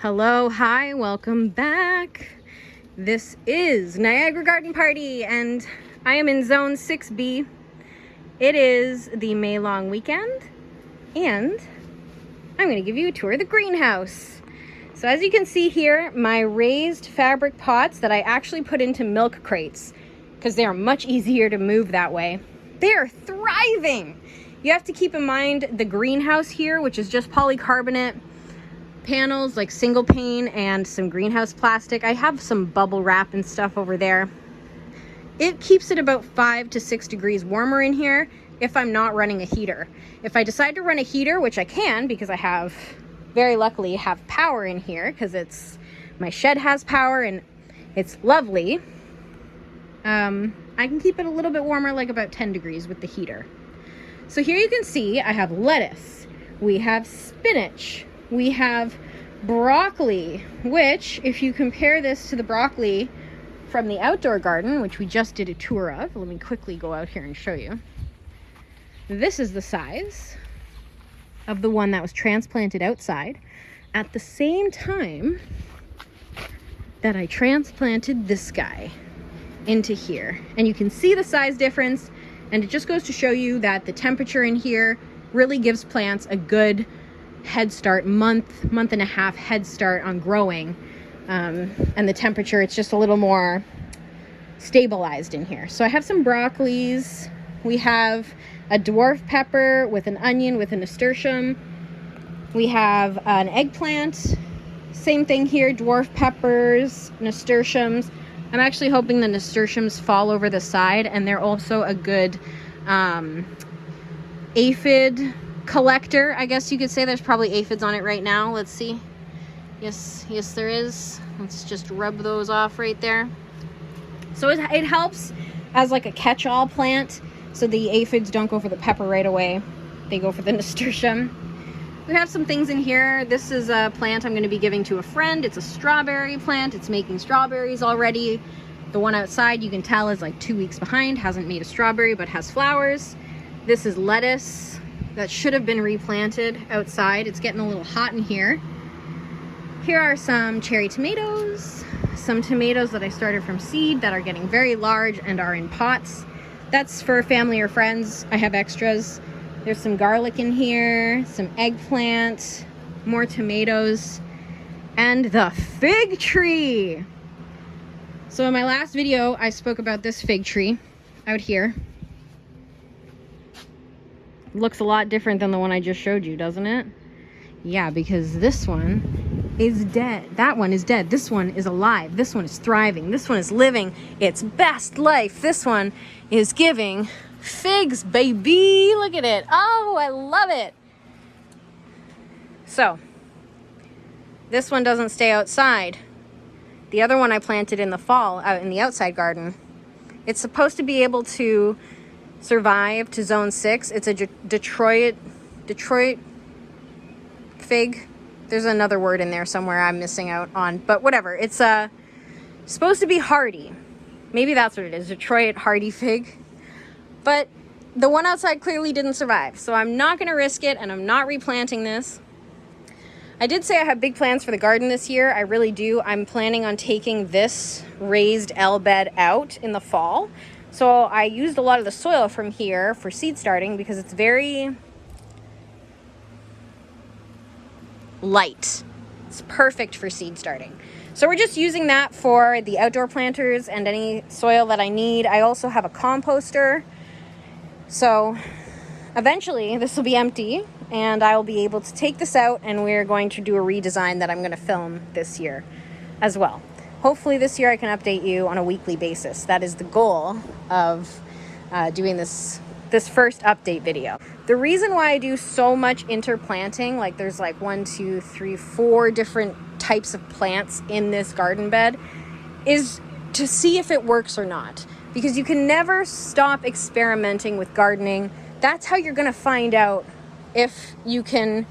Hello, hi, welcome back. This is Niagara Garden Party and I am in Zone 6B. It is the May long weekend and I'm going to give you a tour of the greenhouse. So as you can see here, my raised fabric pots that I actually put into milk crates because they are much easier to move that way. They are thriving. You have to keep in mind the greenhouse here, which is just polycarbonate panels, like single pane and some greenhouse plastic. I have some bubble wrap and stuff over there. It keeps it about 5 to 6 degrees warmer in here if I'm not running a heater. If I decide to run a heater, which I can because I very luckily have power in here because my shed has power and it's lovely, I can keep it a little bit warmer, like about 10 degrees with the heater. So here you can see I have lettuce, we have spinach, we have broccoli, which if you compare this to the broccoli from the outdoor garden, which we just did a tour of, let me quickly go out here and show you. This is the size of the one that was transplanted outside at the same time that I transplanted this guy into here. And you can see the size difference, and it just goes to show you that the temperature in here really gives plants a good head start, month and a half head start on growing. And the temperature, it's just a little more stabilized in here. So I have some broccolis. We have a dwarf pepper with an onion with a nasturtium. We have an eggplant. Same thing here, dwarf peppers, nasturtiums. I'm actually hoping the nasturtiums fall over the side, and they're also a good aphid collector, I guess you could say. There's probably aphids on it right now. Let's see. Yes, there is. Let's just rub those off right there. So it helps as like a catch-all plant, so the aphids don't go for the pepper right away. They go for the nasturtium. We have some things in here. This is a plant I'm going to be giving to a friend. It's a strawberry plant. It's making strawberries already. The one outside, you can tell, is like 2 weeks behind. Hasn't made a strawberry, but has flowers. This is lettuce that should have been replanted outside. It's getting a little hot in here. Here are some cherry tomatoes, some tomatoes that I started from seed that are getting very large and are in pots. That's for family or friends. I have extras. There's some garlic in here, some eggplant, more tomatoes, and the fig tree. So in my last video, I spoke about this fig tree out here. Looks a lot different than the one I just showed you, doesn't it? Yeah, because this one is dead. That one is dead. This one is alive. This one is thriving. This one is living its best life. This one is giving figs, baby. Look at it. Oh, I love it. So, this one doesn't stay outside. The other one I planted in the fall out in the outside garden. It's supposed to be able to survive to zone 6. It's a Detroit fig. There's another word in there somewhere I'm missing out on, but whatever. It's supposed to be hardy. Maybe that's what it is, Detroit hardy fig. But the one outside clearly didn't survive, so I'm not going to risk it, and I'm not replanting this. I did say I have big plans for the garden this year. I really do. I'm planning on taking this raised L bed out in the fall. So I used a lot of the soil from here for seed starting because it's very light. It's perfect for seed starting. So we're just using that for the outdoor planters and any soil that I need. I also have a composter. So eventually this will be empty and I will be able to take this out, and we're going to do a redesign that I'm going to film this year as well. Hopefully this year I can update you on a weekly basis. That is the goal of doing this first update video. The reason why I do so much interplanting, like there's like 1, 2, 3, 4 different types of plants in this garden bed, is to see if it works or not. Because you can never stop experimenting with gardening. That's how you're going to find out if you can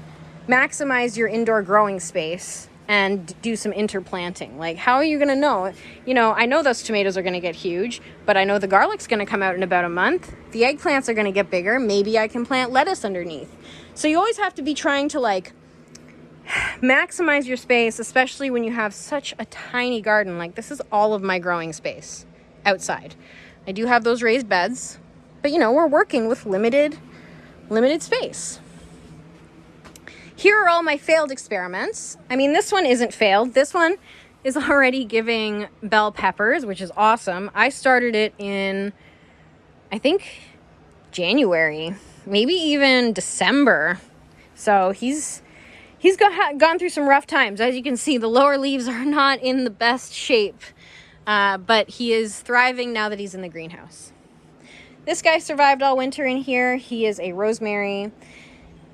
maximize your indoor growing space and do some interplanting. Like, how are you going to know? You know, I know those tomatoes are going to get huge, but I know the garlic's going to come out in about a month. The eggplants are going to get bigger. Maybe I can plant lettuce underneath. So you always have to be trying to like Maximize your space, especially when you have such a tiny garden. Like, this is all of my growing space outside. I do have those raised beds, but you know, we're working with limited space. Here are all my failed experiments. I mean, this one isn't failed. This one is already giving bell peppers, which is awesome. I started it in, I think, January, maybe even December. So he's gone through some rough times. As you can see, the lower leaves are not in the best shape, but he is thriving now that he's in the greenhouse. This guy survived all winter in here. He is a rosemary,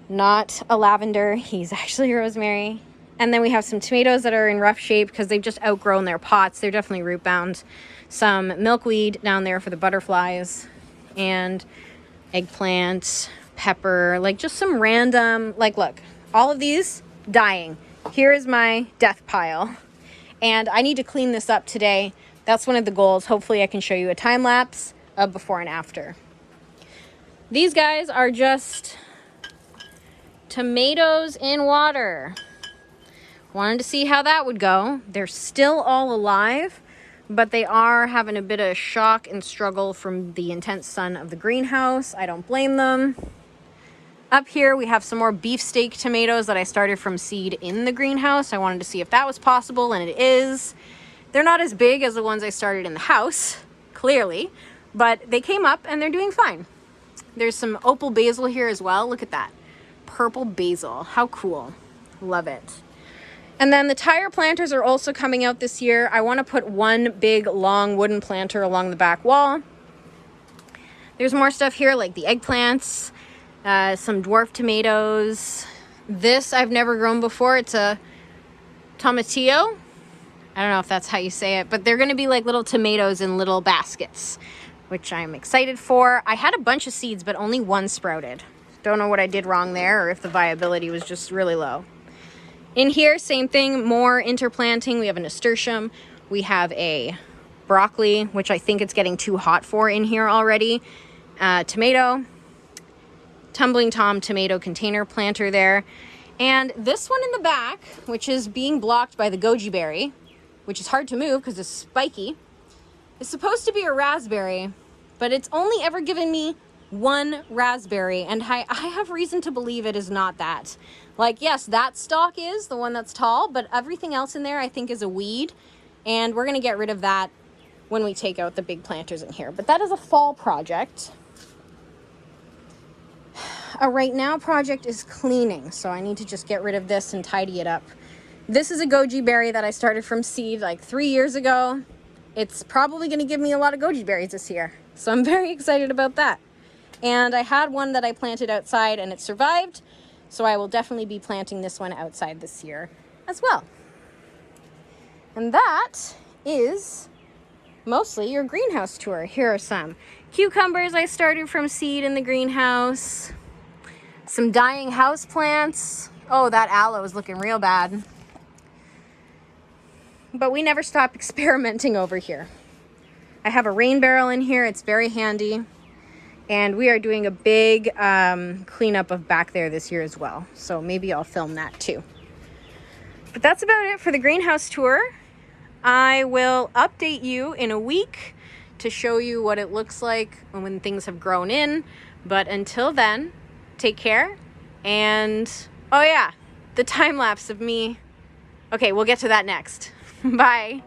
not a lavender. He's actually a rosemary. And then we have some tomatoes that are in rough shape because they've just outgrown their pots. They're definitely root bound. Some milkweed down there for the butterflies, and eggplant, pepper, like just some random, like, look, all of these dying. Here is my death pile. And I need to clean this up today. That's one of the goals. Hopefully I can show you a time lapse of before and after. These guys are just tomatoes in water. Wanted to see how that would go. They're still all alive, but they are having a bit of shock and struggle from the intense sun of the greenhouse. I don't blame them. Up here, we have some more beefsteak tomatoes that I started from seed in the greenhouse. I wanted to see if that was possible, and it is. They're not as big as the ones I started in the house, clearly, but they came up and they're doing fine. There's some opal basil here as well. Look at that. Purple basil. How cool. Love it. And then the tire planters are also coming out this year. I want to put one big long wooden planter along the back wall. There's more stuff here like the eggplants, some dwarf tomatoes. This I've never grown before. It's a tomatillo. I don't know if that's how you say it, but they're going to be like little tomatoes in little baskets, which I'm excited for. I had a bunch of seeds, but only one sprouted. Don't know what I did wrong there, or if the viability was just really low. In here, same thing, more interplanting. We have a nasturtium. We have a broccoli, which I think it's getting too hot for in here already. Tomato, Tumbling Tom tomato container planter there. And this one in the back, which is being blocked by the goji berry, which is hard to move because it's spiky, is supposed to be a raspberry, but it's only ever given me one raspberry, and I have reason to believe it is not that. Like, yes, that stalk is the one that's tall, but everything else in there I think is a weed, and we're going to get rid of that when we take out the big planters in here. But that is a fall project. A right now project is cleaning, so I need to just get rid of this and tidy it up. This is a goji berry that I started from seed like 3 years ago. It's probably going to give me a lot of goji berries this year, so I'm very excited about that. And I had one that I planted outside and it survived, so I will definitely be planting this one outside this year as well. And that is mostly your greenhouse tour. Here are some cucumbers I started from seed in the greenhouse. Some dying house plants. Oh, that aloe is looking real bad. But we never stop experimenting over here. I have a rain barrel in here. It's very handy. And we are doing a big cleanup of back there this year as well. So maybe I'll film that too. But that's about it for the greenhouse tour. I will update you in a week to show you what it looks like when things have grown in. But until then, take care. And, oh yeah, the time lapse of me. Okay, we'll get to that next. Bye.